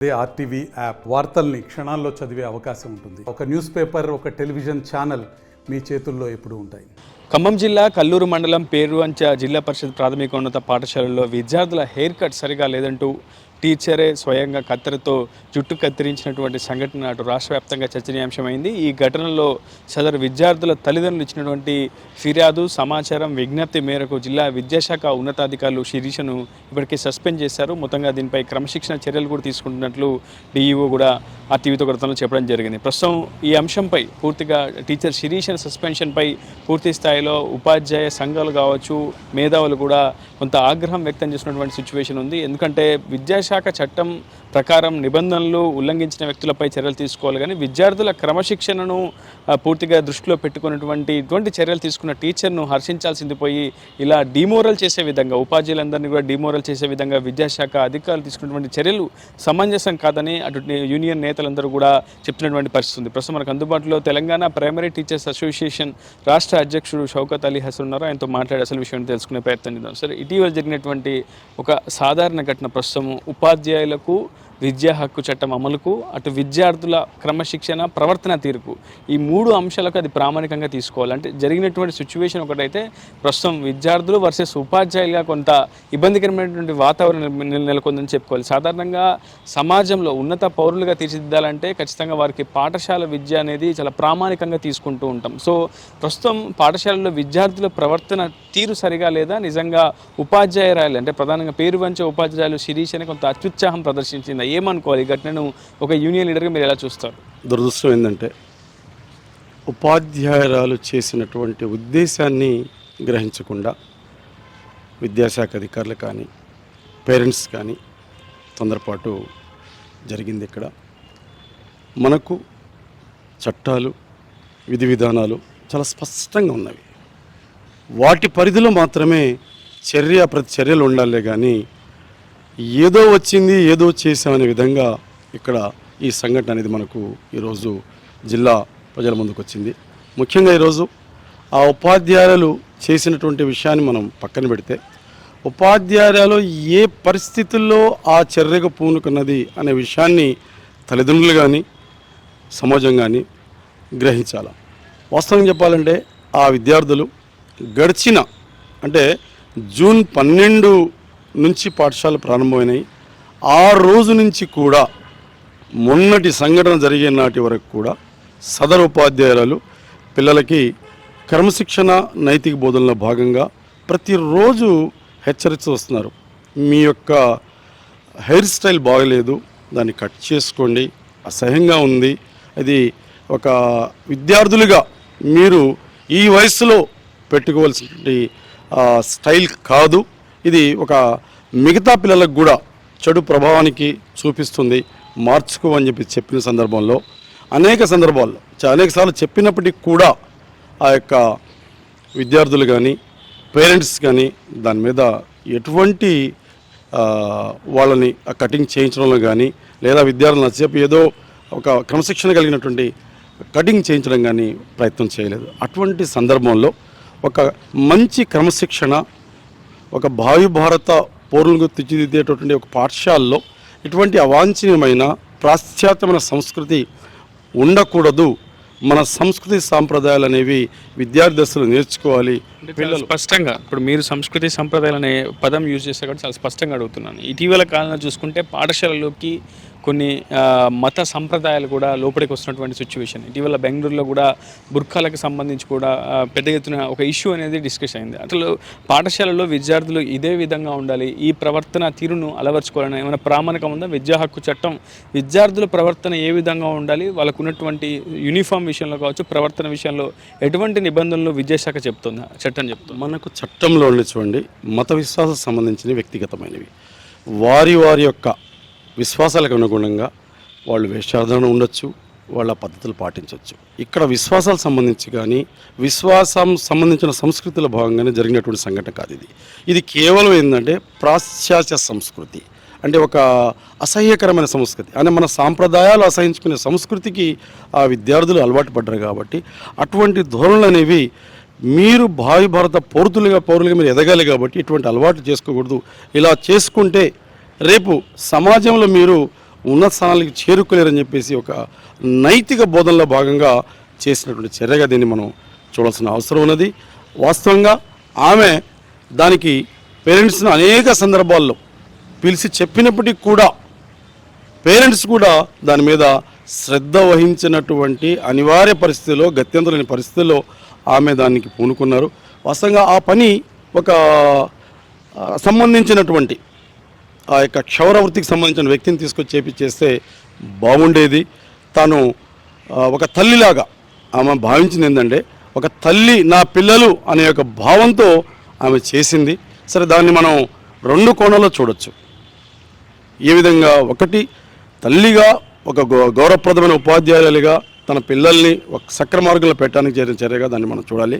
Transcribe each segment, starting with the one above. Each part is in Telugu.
ఆర్టీవీ యాప్ వార్తల్ని క్షణాల్లో చదివే అవకాశం ఉంటుంది. ఒక న్యూస్ పేపర్, ఒక టెలివిజన్ ఛానల్ మీ చేతుల్లో ఎప్పుడూ ఉంటాయి. ఖమ్మం జిల్లా కల్లూరు మండలం పేరువంచ జిల్లా పరిషత్ ప్రాథమికోన్నత పాఠశాలలో విద్యార్థుల హెయిర్ కట్ సరిగా లేదంటూ టీచరే స్వయంగా కత్తెరతో జుట్టు కత్తిరించినటువంటి సంఘటన అటు రాష్ట్ర వ్యాప్తంగా చర్చనీయాంశమైంది. ఈ ఘటనలో సదరు విద్యార్థుల తల్లిదండ్రులు ఇచ్చినటువంటి ఫిర్యాదు సమాచారం విజ్ఞప్తి మేరకు జిల్లా విద్యాశాఖ ఉన్నతాధికారులు శిరీషను ఇప్పటికే సస్పెండ్ చేశారు. మొత్తంగా దీనిపై క్రమశిక్షణ చర్యలు కూడా తీసుకుంటున్నట్లు డీఈఓ కూడా ఆర్టీవీతో గతంలో చెప్పడం జరిగింది. ప్రస్తుతం ఈ అంశంపై పూర్తిగా టీచర్ శిరీష్ సస్పెన్షన్పై పూర్తి స్థాయిలో ఉపాధ్యాయ సంఘాలు కావచ్చు, మేధావులు కూడా కొంత ఆగ్రహం వ్యక్తం చేసినటువంటి సిచ్యువేషన్ ఉంది. ఎందుకంటే విద్యాశాఖ చట్టం ప్రకారం నిబంధనలు ఉల్లంఘించిన వ్యక్తులపై చర్యలు తీసుకోవాలి, కానీ విద్యార్థుల క్రమశిక్షణను పూర్తిగా దృష్టిలో పెట్టుకున్నటువంటి ఇటువంటి చర్యలు తీసుకున్న టీచర్ను హర్షించాల్సింది పోయి ఇలా డిమోరల్ చేసే విధంగా ఉపాధ్యాయులందరినీ కూడా డిమోరల్ చేసే విధంగా విద్యాశాఖ అధికారులు తీసుకున్నటువంటి చర్యలు సమంజసం కాదని అటు యూనియన్ నేతలందరూ కూడా చెప్తున్నటువంటి పరిస్థితి ఉంది. ప్రస్తుతం మనకు అందుబాటులో తెలంగాణ ప్రైమరీ టీచర్స్ అసోసియేషన్ రాష్ట్ర అధ్యక్షుడు షౌకత్ అలీ హసన్ ఉన్నారు. ఆయనతో మాట్లాడే అసలు విషయం తెలుసుకునే ప్రయత్నం చేద్దాం. సరే, ఇటీవల జరిగినటువంటి ఒక సాధారణ ఘటన ప్రస్తుతం ఉపాధ్యాయులకు విద్యా హక్కు చట్టం అమలుకు, అటు విద్యార్థుల క్రమశిక్షణ ప్రవర్తన తీరుకు, ఈ మూడు అంశాలకు అది ప్రామాణికంగా తీసుకోవాలి. అంటే జరిగినటువంటి సిచ్యువేషన్ ఒకటైతే ప్రస్తుతం విద్యార్థులు వర్సెస్ ఉపాధ్యాయులుగా కొంత ఇబ్బందికరమైనటువంటి వాతావరణం నెలకొందని చెప్పుకోవాలి. సాధారణంగా సమాజంలో ఉన్నత పౌరులుగా తీర్చిదిద్దాలంటే ఖచ్చితంగా వారికి పాఠశాల విద్య అనేది చాలా ప్రామాణికంగా తీసుకుంటూ ఉంటాం. సో ప్రస్తుతం పాఠశాలలో విద్యార్థుల ప్రవర్తన తీరు సరిగా లేదా నిజంగా ఉపాధ్యాయురాలు అంటే ప్రధానంగా పేరువంచ ఉపాధ్యాయులు శిరీష్ అని కొంత అత్యుత్సాహం ప్రదర్శించింది. ఏమనుకోవాలి ఈ ఘటనను ఒక యూనియన్ లీడర్గా మీరు ఎలా చూస్తారు? దురదృష్టం ఏంటంటే ఉపాధ్యాయురాలు చేసినటువంటి ఉద్దేశాన్ని గ్రహించకుండా విద్యాశాఖ అధికారులు కానీ పేరెంట్స్ కానీ తొందరపాటు జరిగింది. ఇక్కడ మనకు చట్టాలు విధి విధానాలు చాలా స్పష్టంగా ఉన్నవి. వాటి పరిధిలో మాత్రమే ప్రతి చర్యలు ఉండాలే కానీ ఏదో వచ్చింది ఏదో చేసామనే విధంగా ఇక్కడ ఈ సంఘటన అనేది మనకు ఈరోజు జిల్లా ప్రజల ముందుకు వచ్చింది. ముఖ్యంగా ఈరోజు ఆ ఉపాధ్యాయులు చేసినటువంటి విషయాన్ని మనం పక్కన పెడితే ఉపాధ్యాయులు ఏ పరిస్థితుల్లో ఆ చర్యకు పూనుకున్నది అనే విషయాన్ని తల్లిదండ్రులు కానీ సమాజం కానీ గ్రహించాలి. వాస్తవం చెప్పాలంటే ఆ విద్యార్థులు గడిచిన అంటే జూన్ 12 నుంచి పాఠశాల ప్రారంభమైనాయి. ఆ రోజు నుంచి కూడా మొన్నటి సంఘటన జరిగే నాటి వరకు కూడా సదరు ఉపాధ్యాయులు పిల్లలకి క్రమశిక్షణ నైతిక బోధనలో భాగంగా ప్రతిరోజు హెచ్చరిస్తూ వస్తున్నారు. మీ యొక్క హెయిర్ స్టైల్ బాగలేదు, దాన్ని కట్ చేసుకోండి, అసహ్యంగా ఉంది, అది ఒక విద్యార్థులుగా మీరు ఈ వయసులో పెట్టుకోవాల్సిన స్టైల్ కాదు, ఇది ఒక మిగతా పిల్లలకు కూడా చెడు ప్రభావానికి చూపిస్తుంది, మార్చుకోమని చెప్పిన సందర్భంలో అనేక సార్లు చెప్పినప్పటికీ కూడా ఆ యొక్క విద్యార్థులు కానీ పేరెంట్స్ కానీ దాని మీద ఎటువంటి వాళ్ళని కటింగ్ చేయించడంలో కానీ లేదా విద్యార్థులు నచ్చేపు ఏదో ఒక క్రమశిక్షణ కలిగినటువంటి కటింగ్ చేయించడం కానీ ప్రయత్నం చేయలేదు. అటువంటి సందర్భంలో ఒక మంచి క్రమశిక్షణ ఒక భావి భారత పౌరులకు తీర్చిదిద్దేటటువంటి ఒక పాఠశాలలో ఇటువంటి అవాంఛనీయమైన పాశ్చాత్యమైన సంస్కృతి ఉండకూడదు. మన సంస్కృతి సాంప్రదాయాలు అనేవి విద్యార్థి దశలు నేర్చుకోవాలి. పిల్లలు స్పష్టంగా ఇప్పుడు మీరు సంస్కృతి సంప్రదాయాలు అనే పదం యూజ్ చేస్తే కూడా చాలా స్పష్టంగా అడుగుతున్నాను. ఇటీవల కాలంలో చూసుకుంటే పాఠశాలలోకి కొన్ని మత సంప్రదాయాలు కూడా లోపలికి వస్తున్నటువంటి సిచ్యువేషన్. ఇటీవల బెంగళూరులో కూడా బుర్ఖాలకు సంబంధించి కూడా పెద్ద ఎత్తున ఒక ఇష్యూ అనేది డిస్కస్ అయింది. అసలు పాఠశాలలో విద్యార్థులు ఇదే విధంగా ఉండాలి, ఈ ప్రవర్తన తీరును అలవర్చుకోవాలని ఏమైనా ప్రామాణికం ఉందా? విద్యా హక్కు చట్టం విద్యార్థుల ప్రవర్తన ఏ విధంగా ఉండాలి, వాళ్ళకు ఉన్నటువంటి యూనిఫామ్ విషయంలో కావచ్చు, ప్రవర్తన విషయంలో ఎటువంటి నిబంధనలు విద్యాశాఖ చెప్తుందా, చట్టం చెప్తుంది? మనకు చట్టంలో చూడండి, మత విశ్వాసాలకు సంబంధించినవి వ్యక్తిగతమైనవి. వారి యొక్క విశ్వాసాలకు అనుగుణంగా వాళ్ళు వేషధారణ ఉండొచ్చు, వాళ్ళ పద్ధతులు పాటించవచ్చు. ఇక్కడ విశ్వాసాలకు సంబంధించి కానీ విశ్వాసం సంబంధించిన సంస్కృతిలో భాగంగానే జరిగినటువంటి సంఘటన కాదు ఇది కేవలం ఏంటంటే పాశ్చాత్య సంస్కృతి, అంటే ఒక అసహ్యకరమైన సంస్కృతి, అంటే మన సాంప్రదాయాలు అసహించుకునే సంస్కృతికి ఆ విద్యార్థులు అలవాటు పడ్డారు. కాబట్టి అటువంటి ధోరణులు అనేవి మీరు భావి భారత పౌరులుగా మీరు ఎదగాలి. కాబట్టి ఇటువంటి అలవాటు చేసుకోకూడదు. ఇలా చేసుకుంటే రేపు సమాజంలో మీరు ఉన్నత స్థానాలకు చేరుకోలేరని చెప్పేసి ఒక నైతిక బోధనలో భాగంగా చేసినటువంటి చర్యగా దీన్ని మనం చూడాల్సిన అవసరం ఉన్నది. వాస్తవంగా ఆమె దానికి పేరెంట్స్ను అనేక సందర్భాల్లో పిలిచి చెప్పినప్పటికీ కూడా పేరెంట్స్ కూడా దాని మీద శ్రద్ధ వహించినటువంటి అనివార్య పరిస్థితిలో, గత్యంతరం లేని పరిస్థితుల్లో ఆమె దానికి పూనుకున్నారు. వాస్తవంగా ఆ పని ఒక సంబంధించినటువంటి ఆ యొక్క క్షౌర వృత్తికి సంబంధించిన వ్యక్తిని తీసుకొచ్చి చేపిచ్చేస్తే బాగుండేది. తాను ఒక తల్లిలాగా ఆమె భావించింది ఏంటంటే, ఒక తల్లి నా పిల్లలు అనే ఒక భావంతో ఆమె చేసింది. సరే, దాన్ని మనం రెండు కోణాల్లో చూడొచ్చు. ఏ విధంగా, ఒకటి తల్లిగా ఒక గౌరవప్రదమైన ఉపాధ్యాయులుగా తన పిల్లల్ని ఒక సక్రమ మార్గంలో పెట్టడానికి చేరిన చర్యగా దాన్ని మనం చూడాలి.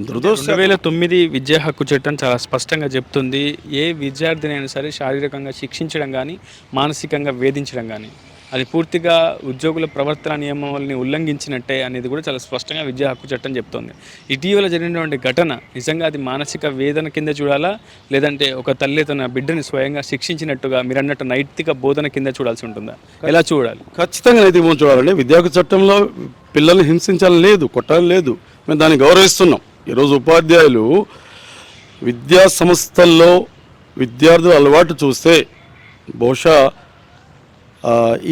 2009 విద్యా హక్కు చట్టం చాలా స్పష్టంగా చెప్తుంది, ఏ విద్యార్థినైనా సరే శారీరకంగా శిక్షించడం కానీ మానసికంగా వేధించడం కానీ అది పూర్తిగా ఉద్యోగుల ప్రవర్తన నియమావళిని ఉల్లంఘించినట్టే అనేది కూడా చాలా స్పష్టంగా విద్యా హక్కు చట్టం చెప్తోంది. ఇటీవల జరిగినటువంటి ఘటన నిజంగా అది మానసిక వేదన కింద చూడాలా, లేదంటే ఒక తల్లి తన బిడ్డని స్వయంగా శిక్షించినట్టుగా మీరు అన్నట్టు నైతిక బోధన కింద చూడాల్సి ఉంటుందా? ఎలా చూడాలి? ఖచ్చితంగా నైతిక బోధన చూడాలండి. విద్యా హక్కు చట్టంలో పిల్లల్ని హింసించాలని లేదు, కొట్టాలని లేదు. మేము దాన్ని గౌరవిస్తున్నాం. ఈరోజు ఉపాధ్యాయులు విద్యా సంస్థల్లో విద్యార్థుల అలవాటు చూస్తే బహుశా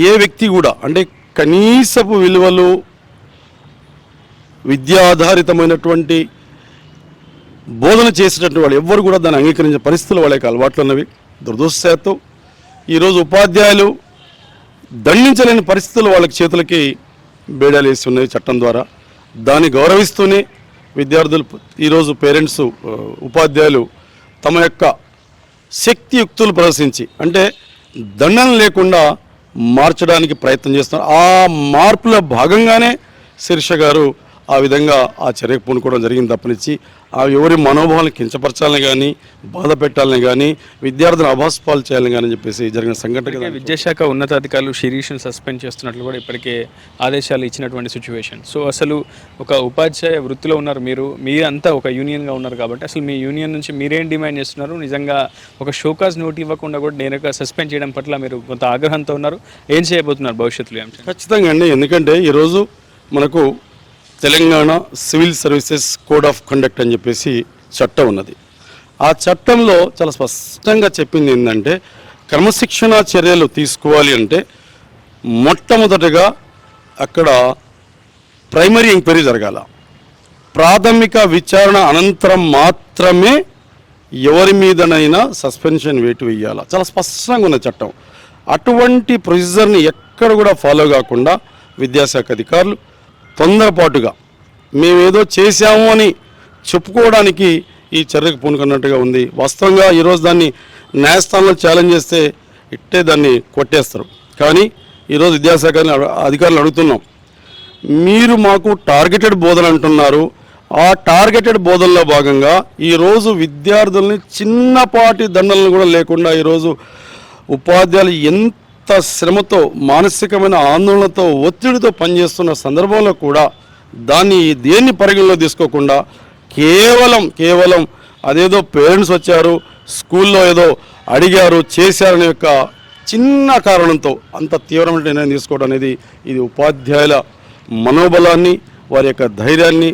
ఏ వ్యక్తి కూడా, అంటే కనీసపు విలువలు, విద్యా ఆధారితమైనటువంటి బోధన చేసేటటువంటి వాళ్ళు ఎవ్వరు కూడా దాన్ని అంగీకరించే పరిస్థితులు వాళ్ళ యొక్క అలవాట్లు ఉన్నవి. దురదృష్టవశాత్తు ఈరోజు ఉపాధ్యాయులు దండించలేని పరిస్థితులు వాళ్ళకి చేతులకి బేడాలు వేసి ఉన్నాయి చట్టం ద్వారా. దాన్ని గౌరవిస్తూనే విద్యార్థులు ఈరోజు పేరెంట్స్, ఉపాధ్యాయులు తమ యొక్క శక్తియుక్తులు ప్రదర్శించి, అంటే దండన లేకుండా మార్చడానికి ప్రయత్నం చేస్తున్నారు. ఆ మార్పుల భాగంగానే శిరీష గారు ఆ విధంగా ఆ చర్యకు పూనుకోవడం జరిగింది తప్పనిచ్చి ఆ ఎవరి మనోభావాలను కించపరచాలని కానీ, బాధ పెట్టాలని కానీ, విద్యార్థులను అభాస్పాలు చేయాలని కానీ చెప్పేసి జరిగిన సంఘటన. విద్యాశాఖ ఉన్నతాధికారులు శిరీష్ను సస్పెండ్ చేస్తున్నట్లు కూడా ఇప్పటికే ఆదేశాలు ఇచ్చినటువంటి సిచ్యువేషన్. సో అసలు ఒక ఉపాధ్యాయ వృత్తిలో ఉన్నారు మీరంతా ఒక యూనియన్గా ఉన్నారు కాబట్టి అసలు మీ యూనియన్ నుంచి మీరేం డిమాండ్ చేస్తున్నారు? నిజంగా ఒక షోకాజ్ నోట్ ఇవ్వకుండా కూడా నేరుగా సస్పెండ్ చేయడం పట్ల మీరు కొంత ఆగ్రహంతో ఉన్నారు. ఏం చేయబోతున్నారు భవిష్యత్తులో? ఖచ్చితంగా అండి, ఎందుకంటే ఈరోజు మనకు Telangana civil services code of conduct అని చెప్పేసి చట్టం ఉన్నది. ఆ చట్టంలో చాలా స్పష్టంగా చెప్పింది ఏంటంటే, క్రమశిక్షణా చర్యలు తీసుకోవాలి అంటే మొట్టమొదటిగా అక్కడ ప్రైమరీ ఎంక్వైరీ జరగాల. ప్రాథమిక విచారణ అనంతరం మాత్రమే ఎవరి మీదనైనా సస్పెన్షన్ వేటు వేయాల. చాలా స్పష్టంగా ఉన్న చట్టం. అటువంటి ప్రొసీజర్ని ఎక్కడ కూడా ఫాలో కాకుండా విద్యాశాఖ అధికారులు తొందరపాటుగా మేమేదో చేశాము అని చెప్పుకోవడానికి ఈ చర్యకు పూనుకున్నట్టుగా ఉంది. వాస్తవంగా ఈరోజు దాన్ని న్యాయస్థానంలో ఛాలెంజ్ చేస్తే ఇట్టే దాన్ని కొట్టేస్తారు. కానీ ఈరోజు విద్యాశాఖ అధికారులు అడుగుతున్నాం, మీరు మాకు టార్గెటెడ్ బోధన అంటున్నారు. ఆ టార్గెటెడ్ బోధనలో భాగంగా ఈరోజు విద్యార్థుల్ని చిన్నపాటి దండలను కూడా లేకుండా ఈరోజు ఉపాధ్యాయులు ఎంత శ్రమతో, మానసికమైన ఆందోళనతో, ఒత్తిడితో పనిచేస్తున్న సందర్భంలో కూడా దాన్ని దేన్ని పరిగణలో తీసుకోకుండా కేవలం అదేదో పేరెంట్స్ వచ్చారు, స్కూల్లో ఏదో అడిగారు, చేశారనే యొక్క చిన్న కారణంతో అంత తీవ్రమైన నిర్ణయం తీసుకోవడం అనేది ఇది ఉపాధ్యాయుల మనోబలాన్ని, వారి యొక్క ధైర్యాన్ని,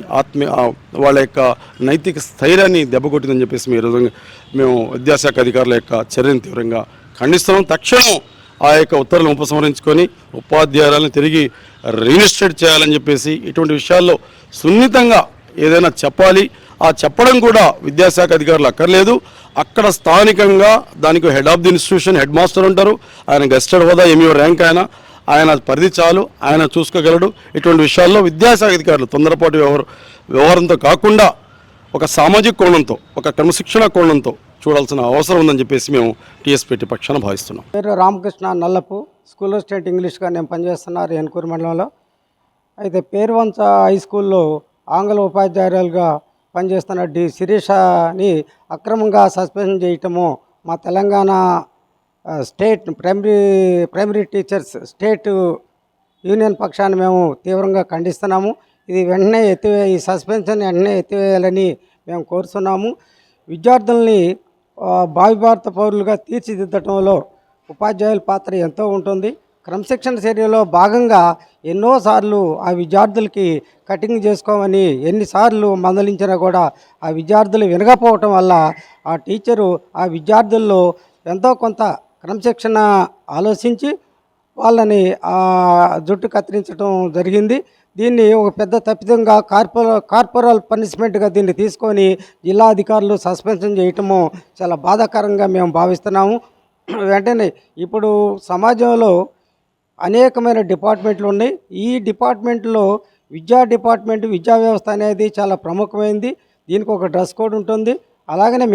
వాళ్ళ యొక్క నైతిక స్థైర్యాన్ని దెబ్బకొట్టిందని చెప్పేసి మేము విద్యాశాఖ అధికారుల యొక్క చర్యను తీవ్రంగా ఖండిస్తున్నాం. తక్షణం ఆ యొక్క ఉత్తర్వులను ఉపసంహరించుకొని ఉపాధ్యాయులను తిరిగి రీఇన్స్టేట్ చేయాలని చెప్పేసి, ఇటువంటి విషయాల్లో సున్నితంగా ఏదైనా చెప్పాలి. ఆ చెప్పడం కూడా విద్యాశాఖ అధికారులు అక్కర్లేదు. అక్కడ స్థానికంగా దానికి head of the institution head master ఉంటారు. ఆయన గెస్టెడ్ హోదా ఎంఈఓ ర్యాంక్ ఆయన పరిధి చాలు, ఆయన చూసుకోగలడు. ఇటువంటి విషయాల్లో విద్యాశాఖ అధికారులు తొందరపాటు వ్యవహారంతో కాకుండా ఒక సామాజిక కోణంతో, ఒక క్రమశిక్షణ కోణంతో చూడాల్సిన అవసరం ఉందని చెప్పేసి మేము టీఎస్పీటీ పక్షాన భావిస్తున్నాం. పేరు రామకృష్ణ నల్లపు, స్కూల్ స్టేట్ ఇంగ్లీష్గా నేను పనిచేస్తున్నారు ఎన్కూరు మండలంలో. అయితే పేరువంచ హై స్కూల్లో ఆంగ్ల ఉపాధ్యాయురాలుగా పనిచేస్తున్న డి శిరీషని అక్రమంగా సస్పెండ్ చేయటము మా Telangana state primary teachers state union పక్షాన్ని మేము తీవ్రంగా ఖండిస్తున్నాము. ఇది వెంటనే ఈ సస్పెన్షన్ వెంటనే ఎత్తివేయాలని మేము కోరుతున్నాము. విద్యార్థుల్ని భావి భారత పౌరులుగా తీర్చిదిద్దటంలో ఉపాధ్యాయుల పాత్ర ఎంతో ఉంటుంది. క్రమశిక్షణ చర్యలో భాగంగా ఎన్నోసార్లు ఆ విద్యార్థులకి కటింగ్ చేసుకోమని ఎన్నిసార్లు మందలించినా కూడా ఆ విద్యార్థులు వినకపోవటం వల్ల ఆ టీచరు ఆ విద్యార్థుల్లో ఎంతో కొంత క్రమశిక్షణ ఆలోచించి వాళ్ళని జుట్టు కత్తిరించడం జరిగింది. దీన్ని ఒక పెద్ద తప్పిదంగా కార్పొరల్ పనిష్మెంట్గా దీన్ని తీసుకొని జిల్లా అధికారులు సస్పెన్షన్ చేయటము చాలా బాధాకరంగా మేము భావిస్తున్నాము. వెంటనే ఇప్పుడు సమాజంలో అనేకమైన డిపార్ట్మెంట్లు ఉన్నాయి. ఈ డిపార్ట్మెంట్లో విద్యా వ్యవస్థ అనేది చాలా ప్రముఖమైనది. దీనికి ఒక డ్రెస్ కోడ్ ఉంటుంది. అలాగనే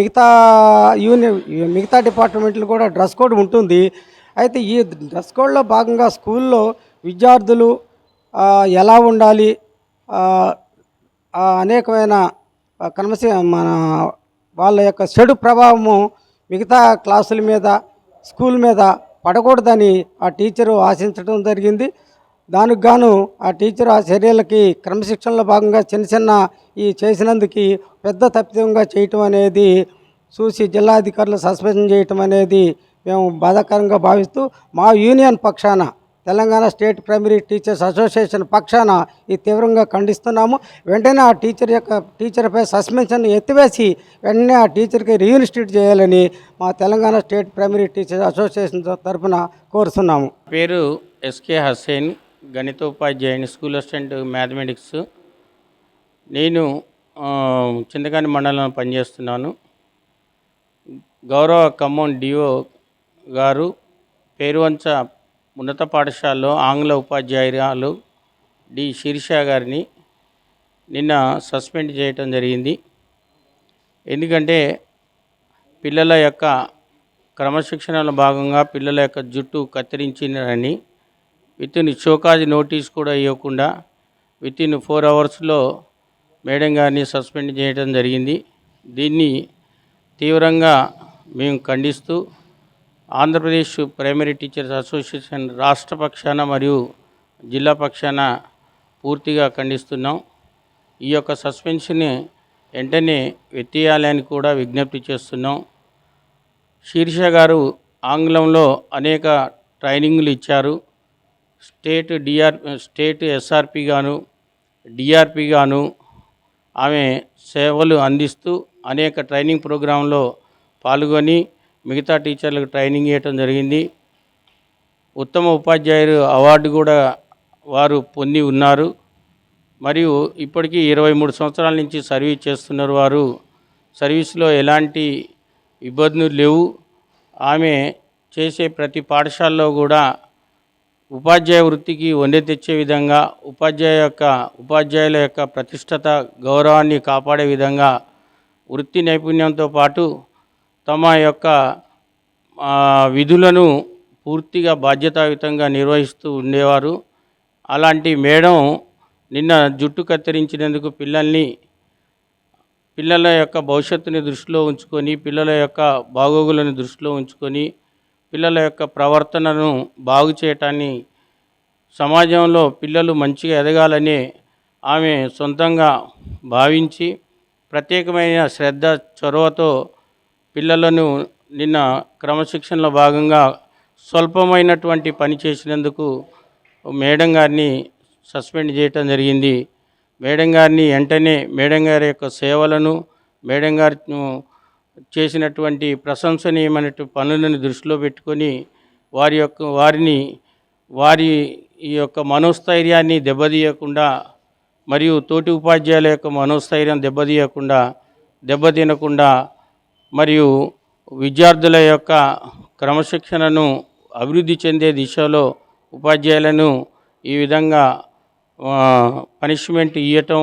మిగతా డిపార్ట్మెంట్లు కూడా డ్రెస్ కోడ్ ఉంటుంది. అయితే ఈ డ్రెస్ కోడ్లో భాగంగా స్కూల్లో విద్యార్థులు ఎలా ఉండాలి, అనేకమైన మన వాళ్ళ యొక్క చెడు ప్రభావము మిగతా క్లాసుల మీద స్కూల్ మీద పడకూడదని ఆ టీచరు ఆశించడం జరిగింది. దానికి గాను ఆ టీచర్ ఆ చర్యలకి క్రమశిక్షణలో భాగంగా చిన్న ఈ చేసినందుకు పెద్ద తప్పిదంగా చేయటం అనేది చూసి జిల్లా అధికారులు సస్పెన్షన్ చేయటం అనేది మేము బాధాకరంగా భావిస్తూ మా యూనియన్ పక్షాన Telangana state primary teachers association పక్షాన ఇది తీవ్రంగా ఖండిస్తున్నాము. వెంటనే ఆ టీచర్పై సస్పెన్షన్ ఎత్తివేసి వెంటనే ఆ టీచర్కి రీఇన్స్టిట్యూట్ చేయాలని మా Telangana state primary teachers association తరఫున కోరుతున్నాము. పేరు ఎస్కే హస్సేన్, గణితోపాధ్యాయుని, స్కూల్ అసిస్టెంట్ మ్యాథమెటిక్స్. నేను చింతకాని మండలంలో పనిచేస్తున్నాను. గౌరవ ఖమ్మం డిఓ గారు పేరువంచ ఉన్నత పాఠశాలలో ఆంగ్ల ఉపాధ్యాయురాలు డి శిరీష గారిని నిన్న సస్పెండ్ చేయటం జరిగింది. ఎందుకంటే పిల్లల యొక్క క్రమశిక్షణలో భాగంగా పిల్లల యొక్క జుట్టు కత్తిరించినని వితిన్ షోకాజ్ నోటీస్ కూడా ఇవ్వకుండా వితిన్ 4 అవర్స్లో మేడం గారిని సస్పెండ్ చేయడం జరిగింది. దీన్ని తీవ్రంగా మేము ఖండిస్తూ ఆంధ్రప్రదేశ్ ప్రైమరీ టీచర్స్ అసోసియేషన్ రాష్ట్ర పక్షాన మరియు జిల్లా పక్షాన పూర్తిగా ఖండిస్తున్నాం. ఈ యొక్క సస్పెన్షన్ వెంటనే ఎత్తేయాలని కూడా విజ్ఞప్తి చేస్తున్నాం. శీర్ష గారు ఆంగ్లంలో అనేక ట్రైనింగ్లు ఇచ్చారు. స్టేట్ ఎస్ఆర్పి గాను డిఆర్పి గాను ఆమె సేవలు అందిస్తూ అనేక ట్రైనింగ్ ప్రోగ్రాంలో పాల్గొని మిగతా టీచర్లకు ట్రైనింగ్ ఇవ్వటం జరిగింది. ఉత్తమ ఉపాధ్యాయులు అవార్డు కూడా వారు పొంది ఉన్నారు. మరియు ఇప్పటికీ 23 సంవత్సరాల నుంచి సర్వీస్ చేస్తున్నారు. వారు సర్వీస్లో ఎలాంటి ఇబ్బందులు లేవు. ఆమె చేసే ప్రతి పాఠశాలలో కూడా ఉపాధ్యాయ వృత్తికి వన్నె తెచ్చే విధంగా ఉపాధ్యాయుల యొక్క ప్రతిష్టత గౌరవాన్ని కాపాడే విధంగా వృత్తి నైపుణ్యంతో పాటు తమ యొక్క విధులను పూర్తిగా బాధ్యతాయుతంగా నిర్వహిస్తూ ఉండేవారు. అలాంటి మేడం నిన్న జుట్టు కత్తిరించినందుకు పిల్లల యొక్క భవిష్యత్తుని దృష్టిలో ఉంచుకొని, పిల్లల యొక్క బాగోగులను దృష్టిలో ఉంచుకొని, పిల్లల యొక్క ప్రవర్తనను బాగు చేయటాన్ని, సమాజంలో పిల్లలు మంచిగా ఎదగాలని ఆమె సొంతంగా భావించి ప్రత్యేకమైన శ్రద్ధ చొరవతో పిల్లలను నిన్న క్రమశిక్షణలో భాగంగా స్వల్పమైనటువంటి పని చేసినందుకు మేడం గారిని సస్పెండ్ చేయటం జరిగింది. మేడం గారిని వెంటనే మేడం గారి యొక్క సేవలను, మేడం గారు చేసినటువంటి ప్రశంసనీయమైనటువంటి పనులను దృష్టిలో పెట్టుకొని వారి ఈ యొక్క మనోస్థైర్యాన్ని దెబ్బతీయకుండా మరియు తోటి ఉపాధ్యాయుల యొక్క మనోస్థైర్యం దెబ్బతినకుండా మరియు విద్యార్థుల యొక్క క్రమశిక్షణను అభివృద్ధి చెందే దిశలో ఉపాధ్యాయులను ఈ విధంగా పనిష్మెంట్ ఇవ్వటం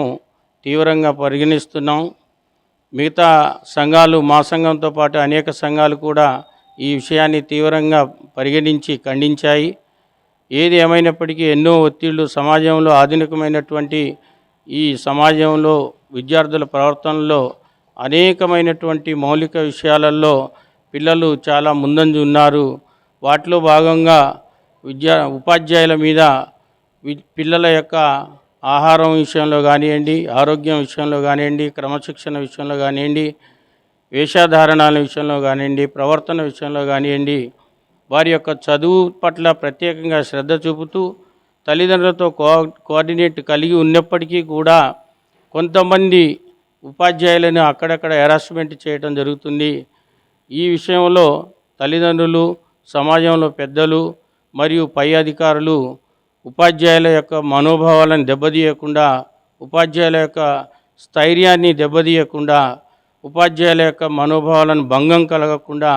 తీవ్రంగా పరిగణిస్తున్నాం. మిగతా సంఘాలు, మా సంఘంతో పాటు అనేక సంఘాలు కూడా ఈ విషయాన్ని తీవ్రంగా పరిగణించి ఖండించాయి. ఏది ఏమైనప్పటికీ ఎన్నో ఒత్తిళ్లు సమాజంలో, ఆధునికమైనటువంటి ఈ సమాజంలో విద్యార్థుల ప్రవర్తనలో అనేకమైనటువంటి మౌలిక విషయాలలో పిల్లలు చాలా ముందంజ ఉన్నారు. వాటిలో భాగంగా ఉపాధ్యాయుల మీద పిల్లల యొక్క ఆహారం విషయంలో కానివ్వండి, ఆరోగ్యం విషయంలో కానివ్వండి, క్రమశిక్షణ విషయంలో కానివ్వండి, వేషధారణాల విషయంలో కానివ్వండి, ప్రవర్తన విషయంలో కానివ్వండి, వారి యొక్క చదువు పట్ల ప్రత్యేకంగా శ్రద్ధ చూపుతూ తల్లిదండ్రులతో కోఆర్డినేట్ కలిగి ఉన్నప్పటికీ కూడా కొంతమంది ఉపాధ్యాయులను అక్కడక్కడ హెరాస్మెంట్ చేయడం జరుగుతుంది. ఈ విషయంలో తల్లిదండ్రులు, సమాజంలో పెద్దలు మరియు పై అధికారులు ఉపాధ్యాయుల యొక్క మనోభావాలను దెబ్బతీయకుండా, ఉపాధ్యాయుల యొక్క స్థైర్యాన్ని దెబ్బతీయకుండా, ఉపాధ్యాయుల యొక్క మనోభావాలను భంగం కలగకుండా,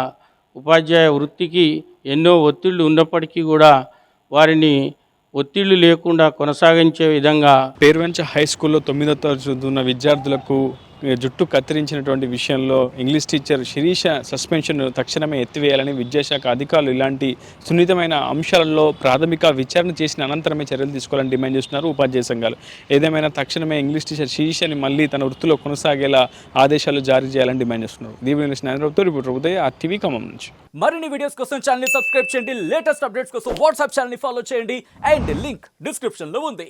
ఉపాధ్యాయ వృత్తికి ఎన్నో ఒత్తిళ్లు ఉన్నప్పటికీ కూడా వారిని ఒత్తిళ్లు లేకుండా కొనసాగించే విధంగా పేరువంచ హై స్కూల్లో 9వ తరగతి చదువుతున్న విద్యార్థులకు జుట్టు కత్తిరించినటువంటి విషయంలో ఇంగ్లీష్ టీచర్ శిరీష సస్పెన్షన్ తక్షణమే ఎత్తివేయాలని విద్యాశాఖ అధికారులు ఇలాంటి సున్నితమైన అంశాలలో ప్రాథమిక విచారణ చేసిన అనంతరమే చర్యలు తీసుకోవాలని డిమాండ్ చేస్తున్నారు ఉపాధ్యాయ సంఘాలు. ఏదేమైనా తక్షణమే ఇంగ్లీష్ టీచర్ శిరీషని మళ్ళీ తన వృత్తిలో కొనసాగేలా ఆదేశాలు జారీ చేయాలని డిమాండ్ చేస్తున్నారు. దీని రిపోర్టర్ ఉదయ్ RTV ఖమ్మం నుంచి. మరిన్ని వీడియోస్ కోసం ఛానల్ ని సబ్స్క్రైబ్ చేయండి. లేటెస్ట్ అప్డేట్స్ కోసం వాట్సాప్ ఛానల్ ని ఫాలో చేయండి. అండ్ లింక్ డిస్క్రిప్షన్ లో ఉంది.